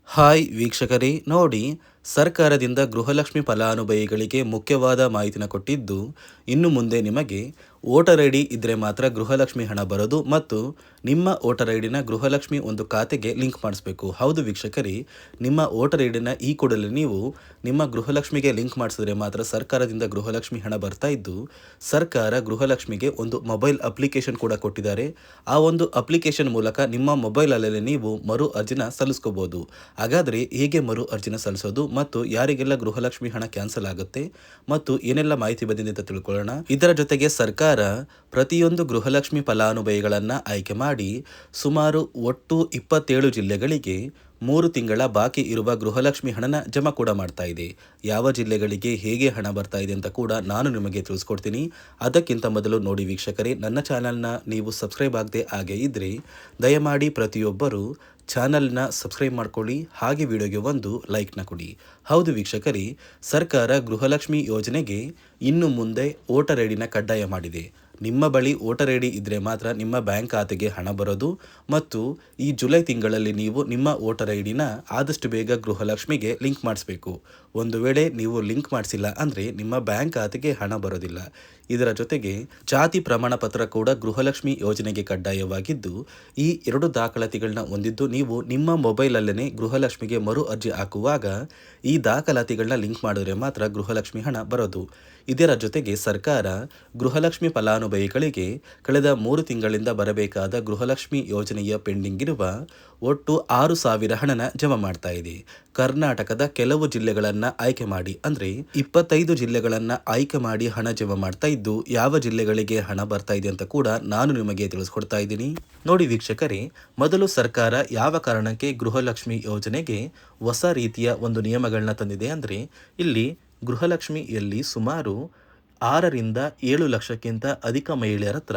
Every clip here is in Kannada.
ಹಾಯ್ ವೀಕ್ಷಕರೇ, ನೋಡಿ, ಸರ್ಕಾರದಿಂದ ಗೃಹಲಕ್ಷ್ಮಿ ಫಲಾನುಭವಿಗಳಿಗೆ ಮುಖ್ಯವಾದ ಮಾಹಿತಿನ ಕೊಟ್ಟಿದ್ದು, ಇನ್ನು ಮುಂದೆ ನಿಮಗೆ ವೋಟರ್ ಐ ಡಿ ಇದ್ದರೆ ಮಾತ್ರ ಗೃಹಲಕ್ಷ್ಮಿ ಹಣ ಬರೋದು ಮತ್ತು ನಿಮ್ಮ ವೋಟರ್ ಐ ಡಿನ ಗೃಹಲಕ್ಷ್ಮಿ ಒಂದು ಖಾತೆಗೆ ಲಿಂಕ್ ಮಾಡಿಸ್ಬೇಕು. ಹೌದು ವೀಕ್ಷಕರೇ, ನಿಮ್ಮ ವೋಟರ್ ಐ ಡಿನ ಈ ಕೂಡಲೇ ನೀವು ನಿಮ್ಮ ಗೃಹಲಕ್ಷ್ಮಿಗೆ ಲಿಂಕ್ ಮಾಡಿಸಿದ್ರೆ ಮಾತ್ರ ಸರ್ಕಾರದಿಂದ ಗೃಹಲಕ್ಷ್ಮಿ ಹಣ ಬರ್ತಾ ಇದ್ದು, ಸರ್ಕಾರ ಗೃಹಲಕ್ಷ್ಮಿಗೆ ಒಂದು ಮೊಬೈಲ್ ಅಪ್ಲಿಕೇಶನ್ ಕೂಡ ಕೊಟ್ಟಿದ್ದಾರೆ. ಆ ಒಂದು ಅಪ್ಲಿಕೇಶನ್ ಮೂಲಕ ನಿಮ್ಮ ಮೊಬೈಲಲ್ಲೇ ನೀವು ಮರು ಅರ್ಜಿನ ಸಲ್ಲಿಸ್ಕೋಬಹುದು. ಹಾಗಾದರೆ ಹೇಗೆ ಮರು ಅರ್ಜಿನ ಸಲ್ಲಿಸೋದು ಮತ್ತು ಯಾರಿಗೆಲ್ಲ ಗೃಹಲಕ್ಷ್ಮಿ ಹಣ ಕ್ಯಾನ್ಸಲ್ ಆಗುತ್ತೆ ಮತ್ತು ಏನೆಲ್ಲ ಮಾಹಿತಿ ಬಂದಿದೆ ಅಂತ ತಿಳ್ಕೊಳ್ಳೋಣ. ಇದರ ಜೊತೆಗೆ ಸರ್ಕಾರ ಪ್ರತಿಯೊಂದು ಗೃಹಲಕ್ಷ್ಮಿ ಫಲಾನುಭವಿಗಳನ್ನು ಆಯ್ಕೆ ಮಾಡಿ ಸುಮಾರು ಒಟ್ಟು 27 ಜಿಲ್ಲೆಗಳಿಗೆ 3 ತಿಂಗಳ ಬಾಕಿ ಇರುವ ಗೃಹಲಕ್ಷ್ಮಿ ಹಣನ ಜಮಾ ಕೂಡ ಮಾಡ್ತಾ ಇದೆ. ಯಾವ ಜಿಲ್ಲೆಗಳಿಗೆ ಹೇಗೆ ಹಣ ಬರ್ತಾ ಇದೆ ಅಂತ ಕೂಡ ನಾನು ನಿಮಗೆ ತಿಳಿಸ್ಕೊಡ್ತೀನಿ. ಅದಕ್ಕಿಂತ ಮೊದಲು ನೋಡಿ ವೀಕ್ಷಕರೇ, ನನ್ನ ಚಾನಲ್ನ ನೀವು ಸಬ್ಸ್ಕ್ರೈಬ್ ಆಗದೆ ಹಾಗೆ ಇದ್ದರೆ ದಯಮಾಡಿ ಪ್ರತಿಯೊಬ್ಬರು ಚಾನಲ್ನ ಸಬ್ಸ್ಕ್ರೈಬ್ ಮಾಡ್ಕೊಳ್ಳಿ, ಹಾಗೆ ವಿಡಿಯೋಗೆ ಒಂದು ಲೈಕ್ನ ಕೊಡಿ. ಹೌದು ವೀಕ್ಷಕರೇ, ಸರ್ಕಾರ ಗೃಹಲಕ್ಷ್ಮಿ ಯೋಜನೆಗೆ ಇನ್ನು ಮುಂದೆ ವೋಟರ್ ಐ ಡಿನ ಕಡ್ಡಾಯ ಮಾಡಿದೆ. ನಿಮ್ಮ ಬಳಿ ವೋಟರ್ ಐ ಡಿ ಇದ್ದರೆ ಮಾತ್ರ ನಿಮ್ಮ ಬ್ಯಾಂಕ್ ಖಾತೆಗೆ ಹಣ ಬರೋದು ಮತ್ತು ಈ ಜುಲೈ ತಿಂಗಳಲ್ಲಿ ನೀವು ನಿಮ್ಮ ವೋಟರ್ ಐ ಡಿನ ಆದಷ್ಟು ಬೇಗ ಗೃಹಲಕ್ಷ್ಮಿಗೆ ಲಿಂಕ್ ಮಾಡಿಸ್ಬೇಕು. ಒಂದು ವೇಳೆ ನೀವು ಲಿಂಕ್ ಮಾಡಿಸಿಲ್ಲ ಅಂದರೆ ನಿಮ್ಮ ಬ್ಯಾಂಕ್ ಖಾತೆಗೆ ಹಣ ಬರೋದಿಲ್ಲ. ಇದರ ಜೊತೆಗೆ ಜಾತಿ ಪ್ರಮಾಣ ಪತ್ರ ಕೂಡ ಗೃಹಲಕ್ಷ್ಮಿ ಯೋಜನೆಗೆ ಕಡ್ಡಾಯವಾಗಿದ್ದು, ಈ 2 ದಾಖಲಾತಿಗಳನ್ನ ಹೊಂದಿದ್ದು ನೀವು ನಿಮ್ಮ ಮೊಬೈಲಲ್ಲೇ ಗೃಹಲಕ್ಷ್ಮಿಗೆ ಮರು ಅರ್ಜಿ ಹಾಕುವಾಗ ಈ ದಾಖಲಾತಿಗಳನ್ನ ಲಿಂಕ್ ಮಾಡಿದ್ರೆ ಮಾತ್ರ ಗೃಹಲಕ್ಷ್ಮಿ ಹಣ ಬರೋದು. ಇದರ ಜೊತೆಗೆ ಸರ್ಕಾರ ಗೃಹಲಕ್ಷ್ಮಿ ಫಲಾನುಭವಿಗಳಿಗೆ ಕಳೆದ 3 ತಿಂಗಳಿಂದ ಬರಬೇಕಾದ ಗೃಹಲಕ್ಷ್ಮಿ ಯೋಜನೆಯ ಪೆಂಡಿಂಗ್ ಇರುವ ಒಟ್ಟು 6,000 ಹಣನ ಜಮಾ ಮಾಡ್ತಾ ಇದೆ. ಕರ್ನಾಟಕದ ಕೆಲವು ಜಿಲ್ಲೆಗಳನ್ನು ಆಯ್ಕೆ ಮಾಡಿ, ಅಂದರೆ 25 ಜಿಲ್ಲೆಗಳನ್ನು ಆಯ್ಕೆ ಮಾಡಿ ಹಣ ಜಮಾ ಮಾಡ್ತಾ ಇದ್ದು, ಯಾವ ಜಿಲ್ಲೆಗಳಿಗೆ ಹಣ ಬರ್ತಾ ಇದೆ ಅಂತ ಕೂಡ ನಾನು ನಿಮಗೆ ತಿಳಿಸ್ಕೊಡ್ತಾ ಇದ್ದೀನಿ. ನೋಡಿ ವೀಕ್ಷಕರೇ, ಮೊದಲು ಸರ್ಕಾರ ಯಾವ ಕಾರಣಕ್ಕೆ ಗೃಹಲಕ್ಷ್ಮಿ ಯೋಜನೆಗೆ ಹೊಸ ರೀತಿಯ ಒಂದು ನಿಯಮಗಳನ್ನ ತಂದಿದೆ ಅಂದರೆ, ಇಲ್ಲಿ ಗೃಹಲಕ್ಷ್ಮಿಯಲ್ಲಿ ಸುಮಾರು 6ರಿಂದ 7 ಲಕ್ಷಕ್ಕಿಂತ ಅಧಿಕ ಮಹಿಳೆಯರ ಹತ್ರ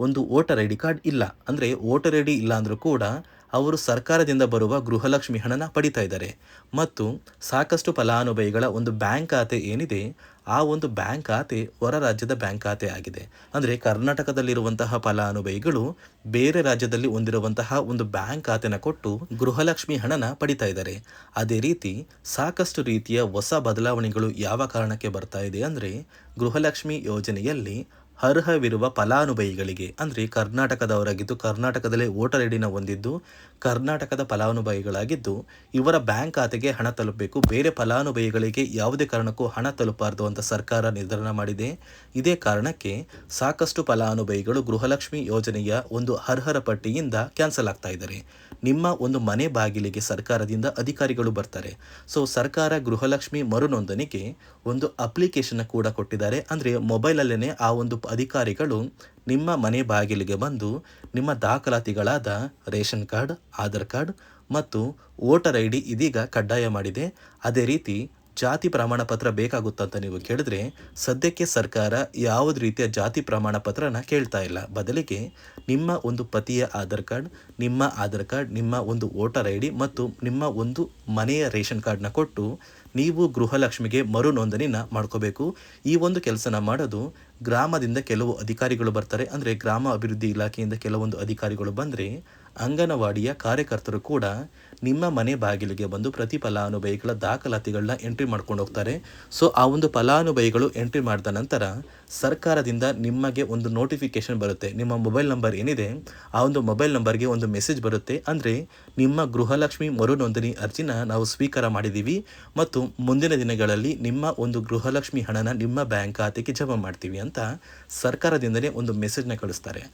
ಒಂದು ವೋಟರ್ ಐ ಡಿ ಕಾರ್ಡ್ ಇಲ್ಲ. ಅಂದರೆ ವೋಟರ್ ಐ ಡಿ ಇಲ್ಲ ಅಂದರೂ ಕೂಡ ಅವರು ಸರ್ಕಾರದಿಂದ ಬರುವ ಗೃಹಲಕ್ಷ್ಮಿ ಹಣನ ಪಡಿತಾ ಇದ್ದಾರೆ. ಮತ್ತು ಸಾಕಷ್ಟು ಫಲಾನುಭವಿಗಳ ಒಂದು ಬ್ಯಾಂಕ್ ಖಾತೆ ಏನಿದೆ, ಆ ಒಂದು ಬ್ಯಾಂಕ್ ಖಾತೆ ಹೊರ ರಾಜ್ಯದ ಬ್ಯಾಂಕ್ ಖಾತೆ ಆಗಿದೆ. ಅಂದರೆ ಕರ್ನಾಟಕದಲ್ಲಿರುವಂತಹ ಫಲಾನುಭವಿಗಳು ಬೇರೆ ರಾಜ್ಯದಲ್ಲಿ ಹೊಂದಿರುವಂತಹ ಒಂದು ಬ್ಯಾಂಕ್ ಖಾತೆನ ಕೊಟ್ಟು ಗೃಹಲಕ್ಷ್ಮಿ ಹಣನ ಪಡಿತಾ ಇದ್ದಾರೆ. ಅದೇ ರೀತಿ ಸಾಕಷ್ಟು ರೀತಿಯ ಹೊಸ ಬದಲಾವಣೆಗಳು ಯಾವ ಕಾರಣಕ್ಕೆ ಬರ್ತಾ ಇದೆ ಅಂದರೆ, ಗೃಹಲಕ್ಷ್ಮಿ ಯೋಜನೆಯಲ್ಲಿ ಅರ್ಹವಿರುವ ಫಲಾನುಭವಿಗಳಿಗೆ, ಅಂದರೆ ಕರ್ನಾಟಕದವರಾಗಿದ್ದು ಕರ್ನಾಟಕದಲ್ಲೇ ವೋಟರ್ ಐ ಡಿನ ಹೊಂದಿದ್ದು ಕರ್ನಾಟಕದ ಫಲಾನುಭವಿಗಳಾಗಿದ್ದು ಇವರ ಬ್ಯಾಂಕ್ ಖಾತೆಗೆ ಹಣ ತಲುಪಬೇಕು. ಬೇರೆ ಫಲಾನುಭವಿಗಳಿಗೆ ಯಾವುದೇ ಕಾರಣಕ್ಕೂ ಹಣ ತಲುಪಬಾರದು ಅಂತ ಸರ್ಕಾರ ನಿರ್ಧಾರ ಮಾಡಿದೆ. ಇದೇ ಕಾರಣಕ್ಕೆ ಸಾಕಷ್ಟು ಫಲಾನುಭವಿಗಳು ಗೃಹಲಕ್ಷ್ಮಿ ಯೋಜನೆಯ ಒಂದು ಅರ್ಹರ ಪಟ್ಟಿಯಿಂದ ಕ್ಯಾನ್ಸಲ್ ಆಗ್ತಾ ಇದ್ದಾರೆ. ನಿಮ್ಮ ಒಂದು ಮನೆ ಬಾಗಿಲಿಗೆ ಸರ್ಕಾರದಿಂದ ಅಧಿಕಾರಿಗಳು ಬರ್ತಾರೆ. ಸೊ ಸರ್ಕಾರ ಗೃಹಲಕ್ಷ್ಮಿ ಮರು ನೋಂದಣಿಗೆ ಒಂದು ಅಪ್ಲಿಕೇಶನ್ ಕೂಡ ಕೊಟ್ಟಿದ್ದಾರೆ. ಅಂದರೆ ಮೊಬೈಲಲ್ಲೇ ಆ ಒಂದು ಅಧಿಕಾರಿಗಳು ನಿಮ್ಮ ಮನೆ ಬಾಗಿಲಿಗೆ ಬಂದು ನಿಮ್ಮ ದಾಖಲಾತಿಗಳಾದ ರೇಷನ್ ಕಾರ್ಡ್, ಆಧಾರ್ ಕಾರ್ಡ್ ಮತ್ತು ವೋಟರ್ ಐ ಡಿ ಇದೀಗ ಕಡ್ಡಾಯ ಮಾಡಿದೆ. ಅದೇ ರೀತಿ ಜಾತಿ ಪ್ರಮಾಣ ಪತ್ರ ಬೇಕಾಗುತ್ತಂತ ನೀವು ಕೇಳಿದ್ರೆ, ಸದ್ಯಕ್ಕೆ ಸರ್ಕಾರ ಯಾವುದೇ ರೀತಿಯ ಜಾತಿ ಪ್ರಮಾಣ ಪತ್ರನ ಕೇಳ್ತಾ ಇಲ್ಲ. ಬದಲಿಗೆ ನಿಮ್ಮ ಒಂದು ಪತಿಯ ಆಧಾರ್ ಕಾರ್ಡ್, ನಿಮ್ಮ ಆಧಾರ್ ಕಾರ್ಡ್, ನಿಮ್ಮ ಒಂದು ವೋಟರ್ ಐ ಡಿ ಮತ್ತು ನಿಮ್ಮ ಒಂದು ಮನೆಯ ರೇಷನ್ ಕಾರ್ಡ್ನ ಕೊಟ್ಟು ನೀವು ಗೃಹಲಕ್ಷ್ಮಿಗೆ ಮರು ನೋಂದಣಿನ ಮಾಡ್ಕೋಬೇಕು. ಈ ಒಂದು ಕೆಲಸನ ಮಾಡೋದು ಗ್ರಾಮದಿಂದ ಕೆಲವು ಅಧಿಕಾರಿಗಳು ಬರ್ತಾರೆ. ಅಂದರೆ ಗ್ರಾಮ ಅಭಿವೃದ್ಧಿ ಇಲಾಖೆಯಿಂದ ಕೆಲವೊಂದು ಅಧಿಕಾರಿಗಳು ಬಂದರೆ ಅಂಗನವಾಡಿಯ ಕಾರ್ಯಕರ್ತರು ಕೂಡ ನಿಮ್ಮ ಮನೆ ಬಾಗಿಲಿಗೆ ಬಂದು ಪ್ರತಿ ಫಲಾನುಭವಿಗಳ ದಾಖಲಾತಿಗಳನ್ನ ಎಂಟ್ರಿ ಮಾಡ್ಕೊಂಡು ಹೋಗ್ತಾರೆ. ಸೊ ಆ ಒಂದು ಫಲಾನುಭವಿಗಳು ಎಂಟ್ರಿ ಮಾಡಿದ ನಂತರ ಸರ್ಕಾರದಿಂದ ನಿಮಗೆ ಒಂದು ನೋಟಿಫಿಕೇಶನ್ ಬರುತ್ತೆ. ನಿಮ್ಮ ಮೊಬೈಲ್ ನಂಬರ್ ಏನಿದೆ ಆ ಒಂದು ಮೊಬೈಲ್ ನಂಬರ್ಗೆ ಒಂದು ಮೆಸೇಜ್ ಬರುತ್ತೆ. ಅಂದರೆ ನಿಮ್ಮ ಗೃಹಲಕ್ಷ್ಮಿ ಮರು ನೋಂದಣಿ ಅರ್ಜಿನ ನಾವು ಸ್ವೀಕಾರ ಮಾಡಿದ್ದೀವಿ ಮತ್ತು ಮುಂದಿನ ದಿನಗಳಲ್ಲಿ ನಿಮ್ಮ ಒಂದು ಗೃಹಲಕ್ಷ್ಮಿ ಹಣನ ನಿಮ್ಮ ಬ್ಯಾಂಕ್ ಖಾತೆಗೆ ಜಮಾ ಮಾಡ್ತೀವಿ ಅಂತ ಸರ್ಕಾರದಿಂದಲೇ ಒಂದು ಮೆಸೇಜ್ನ ಕಳಿಸ್ತಾರೆ.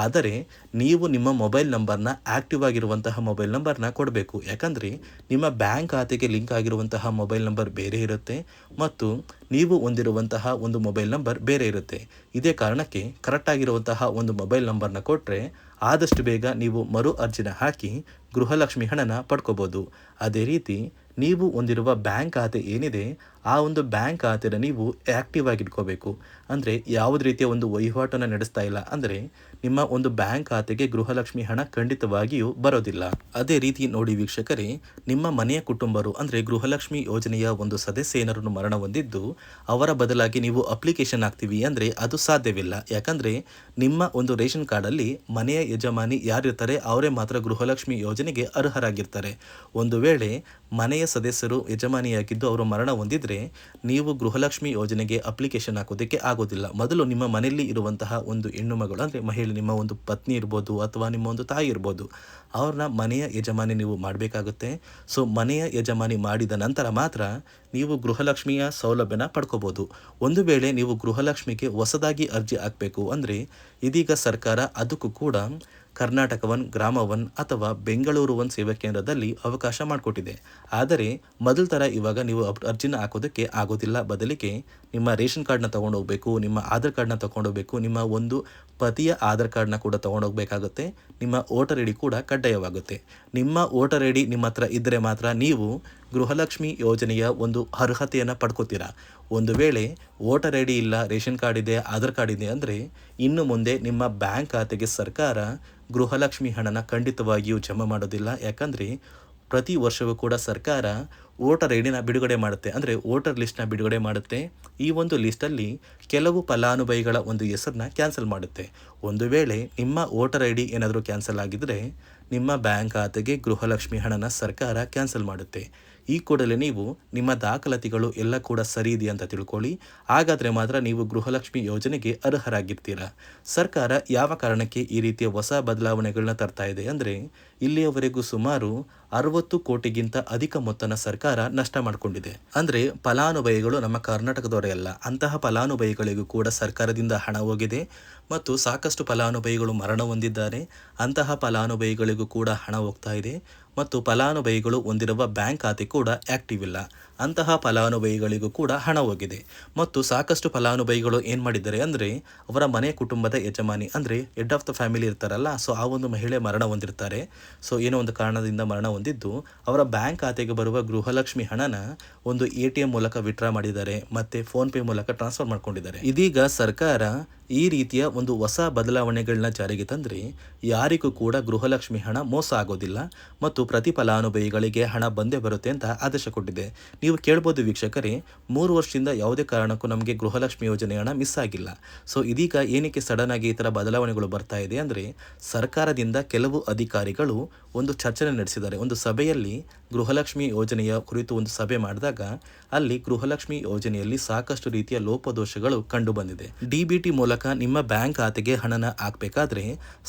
ಆದರೆ ನೀವು ನಿಮ್ಮ ಮೊಬೈಲ್ ನಂಬರ್ನ ಆಕ್ಟಿವ್ ಆಗಿರುವಂತಹ ಮೊಬೈಲ್ ನಂಬರ್ನ ಕೊಡಬೇಕು. ಯಾಕಂದರೆ ನಿಮ್ಮ ಬ್ಯಾಂಕ್ ಖಾತೆಗೆ ಲಿಂಕ್ ಆಗಿರುವಂತಹ ಮೊಬೈಲ್ ನಂಬರ್ ಬೇರೆ ಇರುತ್ತೆ ಮತ್ತು ನೀವು ಹೊಂದಿರುವಂತಹ ಒಂದು ಮೊಬೈಲ್ ನಂಬರ್ ಬೇರೆ ಇರುತ್ತೆ. ಇದೇ ಕಾರಣಕ್ಕೆ ಕರೆಕ್ಟ್ ಆಗಿರುವಂತಹ ಒಂದು ಮೊಬೈಲ್ ನಂಬರ್ನ ಕೊಟ್ಟರೆ ಆದಷ್ಟು ಬೇಗ ನೀವು ಮರು ಅರ್ಜಿನ ಹಾಕಿ ಗೃಹಲಕ್ಷ್ಮಿ ಹಣನ ಪಡ್ಕೋಬೋದು. ಅದೇ ರೀತಿ ನೀವು ಹೊಂದಿರುವ ಬ್ಯಾಂಕ್ ಖಾತೆ ಏನಿದೆ ಆ ಒಂದು ಬ್ಯಾಂಕ್ ಖಾತೆನ ನೀವು ಆ್ಯಕ್ಟಿವ್ ಆಗಿ ಇಟ್ಕೋಬೇಕು. ಅಂದರೆ ಯಾವುದೇ ರೀತಿಯ ಒಂದು ವಹಿವಾಟನ್ನು ನಡೆಸ್ತಾ ಇಲ್ಲ ಅಂದರೆ ನಿಮ್ಮ ಒಂದು ಬ್ಯಾಂಕ್ ಖಾತೆಗೆ ಗೃಹಲಕ್ಷ್ಮಿ ಹಣ ಖಂಡಿತವಾಗಿಯೂ ಬರೋದಿಲ್ಲ. ಅದೇ ರೀತಿ ನೋಡಿ ವೀಕ್ಷಕರೇ, ನಿಮ್ಮ ಮನೆಯ ಕುಟುಂಬರು ಅಂದರೆ ಗೃಹಲಕ್ಷ್ಮಿ ಯೋಜನೆಯ ಒಂದು ಸದಸ್ಯ ಏನಾರನ್ನು ಮರಣ ಹೊಂದಿದ್ದು ಅವರ ಬದಲಾಗಿ ನೀವು ಅಪ್ಲಿಕೇಶನ್ ಹಾಕ್ತೀವಿ ಅಂದರೆ ಅದು ಸಾಧ್ಯವಿಲ್ಲ. ಯಾಕಂದರೆ ನಿಮ್ಮ ಒಂದು ರೇಷನ್ ಕಾರ್ಡಲ್ಲಿ ಮನೆಯ ಯಜಮಾನಿ ಯಾರಿರ್ತಾರೆ ಅವರೇ ಮಾತ್ರ ಗೃಹಲಕ್ಷ್ಮಿ ಯೋಜನೆಗೆ ಅರ್ಹರಾಗಿರ್ತಾರೆ. ಒಂದು ವೇಳೆ ಮನೆಯ ಸದಸ್ಯರು ಯಜಮಾನಿಯಾಗಿದ್ದು ಅವರು ಮರಣ ಹೊಂದಿದ್ರೆ ನೀವು ಗೃಹಲಕ್ಷ್ಮಿ ಯೋಜನೆಗೆ ಅಪ್ಲಿಕೇಶನ್ ಹಾಕೋದಕ್ಕೆ ಆಗೋದಿಲ್ಲ. ಮೊದಲು ನಿಮ್ಮ ಮನೆಯಲ್ಲಿ ಇರುವಂತಹ ಒಂದು ಹೆಣ್ಣು ಮಗಳು ಅಂದರೆ ಮಹಿಳೆ, ನಿಮ್ಮ ಒಂದು ಪತ್ನಿ ಇರ್ಬೋದು ಅಥವಾ ನಿಮ್ಮ ಒಂದು ತಾಯಿ ಇರ್ಬೋದು, ಅವ್ರನ್ನ ಮನೆಯ ಯಜಮಾನಿ ನೀವು ಮಾಡಬೇಕಾಗುತ್ತೆ. ಸೊ ಮನೆಯ ಯಜಮಾನಿ ಮಾಡಿದ ನಂತರ ಮಾತ್ರ ನೀವು ಗೃಹಲಕ್ಷ್ಮಿಯ ಸೌಲಭ್ಯನ ಪಡ್ಕೋಬೋದು. ಒಂದು ವೇಳೆ ನೀವು ಗೃಹಲಕ್ಷ್ಮಿಗೆ ಹೊಸದಾಗಿ ಅರ್ಜಿ ಹಾಕಬೇಕು ಅಂದರೆ ಇದೀಗ ಸರ್ಕಾರ ಅದಕ್ಕೂ ಕೂಡ ಕರ್ನಾಟಕ ಒನ್, ಗ್ರಾಮ ಒನ್ ಅಥವಾ ಬೆಂಗಳೂರು ಒನ್ ಸೇವಾ ಕೇಂದ್ರದಲ್ಲಿ ಅವಕಾಶ ಮಾಡಿಕೊಟ್ಟಿದೆ. ಆದರೆ ಮೊದಲ ಥರ ಇವಾಗ ನೀವು ಅರ್ಜಿನ ಹಾಕೋದಕ್ಕೆ ಆಗೋದಿಲ್ಲ. ಬದಲಿಗೆ ನಿಮ್ಮ ರೇಷನ್ ಕಾರ್ಡ್ನ ತೊಗೊಂಡೋಗ್ಬೇಕು, ನಿಮ್ಮ ಆಧಾರ್ ಕಾರ್ಡ್ನ ತೊಗೊಂಡೋಗ್ಬೇಕು, ನಿಮ್ಮ ಒಂದು ಪತಿಯ ಆಧಾರ್ ಕಾರ್ಡ್ನ ಕೂಡ ತೊಗೊಂಡೋಗ್ಬೇಕಾಗುತ್ತೆ, ನಿಮ್ಮ ವೋಟರ್ ಐ ಡಿ ಕೂಡ ಕಡ್ಡಾಯವಾಗುತ್ತೆ. ನಿಮ್ಮ ವೋಟರ್ ಐ ಡಿ ನಿಮ್ಮ ಹತ್ರ ಇದ್ದರೆ ಮಾತ್ರ ನೀವು ಗೃಹಲಕ್ಷ್ಮಿ ಯೋಜನೆಯ ಒಂದು ಅರ್ಹತೆಯನ್ನು ಪಡ್ಕೋತೀರಾ. ಒಂದು ವೇಳೆ ವೋಟರ್ ಐ ಡಿ ಇಲ್ಲ, ರೇಷನ್ ಕಾರ್ಡ್ ಇದೆ, ಆಧಾರ್ ಕಾರ್ಡ್ ಇದೆ ಅಂದರೆ ಇನ್ನು ಮುಂದೆ ನಿಮ್ಮ ಬ್ಯಾಂಕ್ ಖಾತೆಗೆ ಸರ್ಕಾರ ಗೃಹಲಕ್ಷ್ಮಿ ಹಣನ ಖಂಡಿತವಾಗಿಯೂ ಜಮಾ ಮಾಡೋದಿಲ್ಲ. ಯಾಕಂದರೆ ಪ್ರತಿ ವರ್ಷವೂ ಕೂಡ ಸರ್ಕಾರ ವೋಟರ್ ಐ ಡಿನ ಬಿಡುಗಡೆ ಮಾಡುತ್ತೆ, ಅಂದರೆ ವೋಟರ್ ಲಿಸ್ಟ್ನ ಬಿಡುಗಡೆ ಮಾಡುತ್ತೆ. ಈ ಒಂದು ಲಿಸ್ಟಲ್ಲಿ ಕೆಲವು ಫಲಾನುಭವಿಗಳ ಒಂದು ಹೆಸರನ್ನ ಕ್ಯಾನ್ಸಲ್ ಮಾಡುತ್ತೆ. ಒಂದು ವೇಳೆ ನಿಮ್ಮ ವೋಟರ್ ಐ ಡಿ ಏನಾದರೂ ಕ್ಯಾನ್ಸಲ್ ಆಗಿದ್ದರೆ ನಿಮ್ಮ ಬ್ಯಾಂಕ್ ಖಾತೆಗೆ ಗೃಹಲಕ್ಷ್ಮಿ ಹಣನ ಸರ್ಕಾರ ಕ್ಯಾನ್ಸಲ್ ಮಾಡುತ್ತೆ. ಈ ಕೂಡಲೇ ನೀವು ನಿಮ್ಮ ದಾಖಲಾತಿಗಳು ಎಲ್ಲ ಕೂಡ ಸರಿ ಇದೆ ಅಂತ ತಿಳ್ಕೊಳ್ಳಿ. ಹಾಗಾದರೆ ಮಾತ್ರ ನೀವು ಗೃಹಲಕ್ಷ್ಮಿ ಯೋಜನೆಗೆ ಅರ್ಹರಾಗಿರ್ತೀರ. ಸರ್ಕಾರ ಯಾವ ಕಾರಣಕ್ಕೆ ಈ ರೀತಿಯ ಹೊಸ ಬದಲಾವಣೆಗಳನ್ನ ತರ್ತಾ ಇದೆ ಅಂದರೆ ಇಲ್ಲಿಯವರೆಗೂ ಸುಮಾರು 60 ಕೋಟಿಗಿಂತ ಅಧಿಕ ಮೊತ್ತನ ಸರ್ಕಾರ ನಷ್ಟ ಮಾಡಿಕೊಂಡಿದೆ. ಅಂದರೆ ಫಲಾನುಭವಿಗಳು ನಮ್ಮ ಕರ್ನಾಟಕದವರೇ ಅಲ್ಲ, ಅಂತಹ ಫಲಾನುಭವಿಗಳಿಗೂ ಕೂಡ ಸರ್ಕಾರದಿಂದ ಹಣ ಹೋಗಿದೆ ಮತ್ತು ಸಾಕಷ್ಟು ಫಲಾನುಭವಿಗಳು ಮರಣ ಹೊಂದಿದ್ದಾರೆ. ಅಂತಹ ಫಲಾನುಭವಿಗಳಿಗೂ ಕೂಡ ಹಣ ಹೋಗ್ತಾ ಇದೆ ಮತ್ತು ಫಲಾನುಭವಿಗಳು ಹೊಂದಿರುವ ಬ್ಯಾಂಕ್ ಖಾತೆ ಕೂಡ ಆ್ಯಕ್ಟಿವ್ ಇಲ್ಲ. ಅಂತಹ ಫಲಾನುಭವಿಗಳಿಗೂ ಕೂಡ ಹಣ ಹೋಗಿದೆ ಮತ್ತು ಸಾಕಷ್ಟು ಫಲಾನುಭವಿಗಳು ಏನು ಮಾಡಿದ್ದಾರೆ ಅಂದರೆ ಅವರ ಮನೆ ಕುಟುಂಬದ ಯಜಮಾನಿ ಅಂದರೆ ಹೆಡ್ ಆಫ್ ದ ಫ್ಯಾಮಿಲಿ ಇರ್ತಾರಲ್ಲ, ಸೊ ಆ ಒಂದು ಮಹಿಳೆ ಮರಣ ಹೊಂದಿರ್ತಾರೆ. ಸೊ ಏನೋ ಒಂದು ಕಾರಣದಿಂದ ಮರಣ ಹೊಂದಿದ್ದು ಅವರ ಬ್ಯಾಂಕ್ ಖಾತೆಗೆ ಬರುವ ಗೃಹಲಕ್ಷ್ಮಿ ಹಣನ ಒಂದು ATM ಮೂಲಕ ವಿತ್ಡ್ರಾ ಮಾಡಿದ್ದಾರೆ ಮತ್ತು ಫೋನ್ಪೇ ಮೂಲಕ ಟ್ರಾನ್ಸ್ಫರ್ ಮಾಡ್ಕೊಂಡಿದ್ದಾರೆ. ಇದೀಗ ಸರ್ಕಾರ ಈ ರೀತಿಯ ಒಂದು ಹೊಸ ಬದಲಾವಣೆಗಳನ್ನ ಜಾರಿಗೆ ತಂದರೆ ಯಾರಿಗೂ ಕೂಡ ಗೃಹಲಕ್ಷ್ಮಿ ಹಣ ಮೋಸ ಆಗೋದಿಲ್ಲ ಮತ್ತು ಪ್ರತಿ ಫಲಾನುಭವಿಗಳಿಗೆ ಹಣ ಬಂದೇ ಬರುತ್ತೆ ಅಂತ ಆದೇಶ ಕೊಟ್ಟಿದೆ. ನೀವು ಕೇಳ್ಬೋದು ವೀಕ್ಷಕರೇ, 3 ವರ್ಷದಿಂದ ಯಾವುದೇ ಕಾರಣಕ್ಕೂ ನಮಗೆ ಗೃಹಲಕ್ಷ್ಮಿ ಯೋಜನೆ ಹಣ ಮಿಸ್ ಆಗಿಲ್ಲ. ಸೊ ಇದೀಗ ಏನಕ್ಕೆ ಸಡನ್ ಆಗಿ ಈ ಥರ ಬದಲಾವಣೆಗಳು ಬರ್ತಾ ಇದೆ ಅಂದರೆ ಸರ್ಕಾರದಿಂದ ಕೆಲವು ಅಧಿಕಾರಿಗಳು ಒಂದು ಚರ್ಚೆ ನಡೆಸಿದ್ದಾರೆ. ಒಂದು ಸಭೆಯಲ್ಲಿ ಗೃಹಲಕ್ಷ್ಮಿ ಯೋಜನೆಯ ಕುರಿತು ಒಂದು ಸಭೆ ಮಾಡಿದಾಗ ಅಲ್ಲಿ ಗೃಹಲಕ್ಷ್ಮಿ ಯೋಜನೆಯಲ್ಲಿ ಸಾಕಷ್ಟು ರೀತಿಯ ಲೋಪದೋಷಗಳು ಕಂಡು ಬಂದಿದೆ. DBT ಮೂಲಕ ನಿಮ್ಮ ಬ್ಯಾಂಕ್ ಖಾತೆಗೆ ಹಣನ ಹಾಕಬೇಕಾದ್ರೆ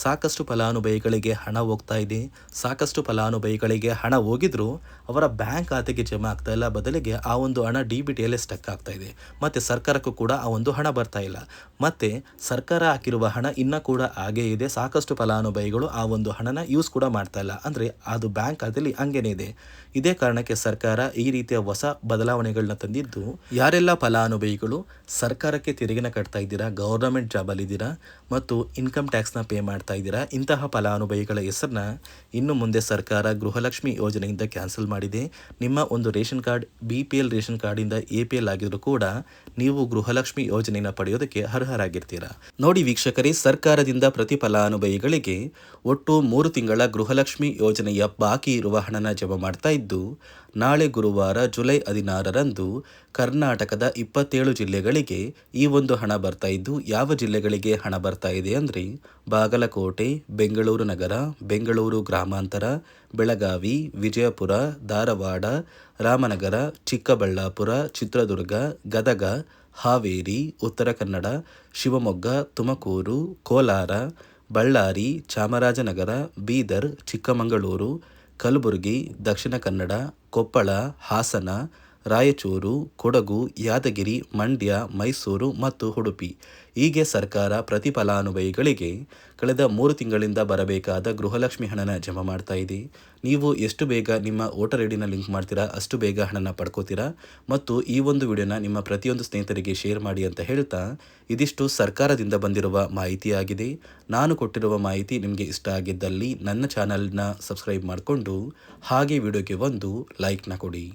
ಸಾಕಷ್ಟು ಫಲಾನುಭವಿಗಳಿಗೆ ಹಣ ಹೋಗ್ತಾ ಇದೆ. ಸಾಕಷ್ಟು ಫಲಾನುಭವಿಗಳಿಗೆ ಹಣ ಹೋಗಿದ್ರು ಅವರ ಬ್ಯಾಂಕ್ ಖಾತೆಗೆ ಜಮಾ ಆಗ್ತಾ ಇಲ್ಲ, ಬದಲಿಗೆ ಆ ಒಂದು ಹಣ DBTಯಲ್ಲೇ ಸ್ಟಕ್ ಆಗ್ತಾ ಇದೆ. ಮತ್ತು ಸರ್ಕಾರಕ್ಕೂ ಕೂಡ ಆ ಒಂದು ಹಣ ಬರ್ತಾ ಇಲ್ಲ. ಮತ್ತು ಸರ್ಕಾರ ಹಾಕಿರುವ ಹಣ ಇನ್ನೂ ಕೂಡ ಹಾಗೇ ಇದೆ. ಸಾಕಷ್ಟು ಫಲಾನುಭವಿಗಳು ಆ ಒಂದು ಹಣನ ಯೂಸ್ ಕೂಡ ಮಾಡ್ತಾ ಇಲ್ಲ, ಅಂದರೆ ಅದು ಬ್ಯಾಂಕ್ ಖಾತೆಯಲ್ಲಿ ಹಂಗೇನೆ ಇದೆ. ಇದೇ ಕಾರಣಕ್ಕೆ ಸರ್ಕಾರ ಈ ರೀತಿಯ ಹೊಸ ಬದಲಾವಣೆಗಳನ್ನ ತಂದಿದ್ದು, ಯಾರೆಲ್ಲ ಫಲಾನುಭವಿಗಳು ಸರ್ಕಾರಕ್ಕೆ ತೆರಿಗೆನ ಕಟ್ತಾ ಇದ್ದೀರಾ, ಗೌರ್ನಮೆಂಟ್ ಜಾಬಲ್ಲಿದ್ದೀರಾ ಮತ್ತು ಇನ್ಕಮ್ ಟ್ಯಾಕ್ಸ್ನ ಪೇ ಮಾಡ್ತಾ ಇದ್ದೀರಾ, ಇಂತಹ ಫಲಾನುಭವಿಗಳ ಹೆಸರನ್ನ ಇನ್ನು ಮುಂದೆ ಸರ್ಕಾರ ಗೃಹಲಕ್ಷ್ಮಿ ಯೋಜನೆಯಿಂದ ಕ್ಯಾನ್ಸಲ್ ಮಾಡಿದೆ. ನಿಮ್ಮ ಒಂದು ರೇಷನ್ ಕಾರ್ಡ್ BPL ರೇಷನ್ ಕಾರ್ಡಿಂದ APL ಆಗಿದ್ರು ಕೂಡ ನೀವು ಗೃಹಲಕ್ಷ್ಮಿ ಯೋಜನೆಯನ್ನು ಪಡೆಯೋದಕ್ಕೆ ಅರ್ಹರಾಗಿರ್ತೀರಾ. ನೋಡಿ ವೀಕ್ಷಕರೇ, ಸರ್ಕಾರದಿಂದ ಪ್ರತಿ ಫಲಾನುಭವಿಗಳಿಗೆ ಒಟ್ಟು 3 ತಿಂಗಳ ಗೃಹಲಕ್ಷ್ಮಿ ಯೋಜನೆಯ ಬಾಕಿ ಇರುವ ಹಣನ ಜಮಾ ಮಾಡ್ತಾ ಇದ್ದು, ನಾಳೆ ಗುರುವಾರ ಜುಲೈ 16ರಂದು ಕರ್ನಾಟಕದ 27 ಜಿಲ್ಲೆಗಳಿಗೆ ಈ ಒಂದು ಹಣ ಬರ್ತಾ ಇದ್ದು, ಯಾವ ಜಿಲ್ಲೆಗಳಿಗೆ ಹಣ ಬರ್ತಾ ಇದೆ ಅಂದರೆ ಬಾಗಲಕೋಟೆ, ಬೆಂಗಳೂರು ನಗರ, ಬೆಂಗಳೂರು ಗ್ರಾಮಾಂತರ, ಬೆಳಗಾವಿ, ವಿಜಯಪುರ, ಧಾರವಾಡ, ರಾಮನಗರ, ಚಿಕ್ಕಬಳ್ಳಾಪುರ, ಚಿತ್ರದುರ್ಗ, ಗದಗ, ಹಾವೇರಿ, ಉತ್ತರ ಕನ್ನಡ, ಶಿವಮೊಗ್ಗ, ತುಮಕೂರು, ಕೋಲಾರ, ಬಳ್ಳಾರಿ, ಚಾಮರಾಜನಗರ, ಬೀದರ್, ಚಿಕ್ಕಮಗಳೂರು, ಕಲಬುರಗಿ, ದಕ್ಷಿಣ ಕನ್ನಡ, ಕೊಪ್ಪಳ, ಹಾಸನ, ರಾಯಚೂರು, ಕೊಡಗು, ಯಾದಗಿರಿ, ಮಂಡ್ಯ, ಮೈಸೂರು ಮತ್ತು ಉಡುಪಿ. ಹೀಗೆ ಸರ್ಕಾರ ಪ್ರತಿ ಫಲಾನುಭವಿಗಳಿಗೆ ಕಳೆದ 3 ತಿಂಗಳಿಂದ ಬರಬೇಕಾದ ಗೃಹಲಕ್ಷ್ಮಿ ಹಣನ ಜಮಾ ಮಾಡ್ತಾ ಇದೆ. ನೀವು ಎಷ್ಟು ಬೇಗ ನಿಮ್ಮ ವೋಟರ್ ಐ ಡಿನ ಲಿಂಕ್ ಮಾಡ್ತೀರಾ ಅಷ್ಟು ಬೇಗ ಹಣನ ಪಡ್ಕೋತೀರಾ. ಮತ್ತು ಈ ಒಂದು ವಿಡಿಯೋನ ನಿಮ್ಮ ಪ್ರತಿಯೊಂದು ಸ್ನೇಹಿತರಿಗೆ ಶೇರ್ ಮಾಡಿ ಅಂತ ಹೇಳ್ತಾ, ಇದಿಷ್ಟು ಸರ್ಕಾರದಿಂದ ಬಂದಿರುವ ಮಾಹಿತಿಯಾಗಿದೆ. ನಾನು ಕೊಟ್ಟಿರುವ ಮಾಹಿತಿ ನಿಮಗೆ ಇಷ್ಟ ಆಗಿದ್ದಲ್ಲಿ ನನ್ನ ಚಾನಲ್ನ ಸಬ್ಸ್ಕ್ರೈಬ್ ಮಾಡಿಕೊಂಡು ಹಾಗೆ ವಿಡಿಯೋಗೆ ಒಂದು ಲೈಕ್ನ ಕೊಡಿ.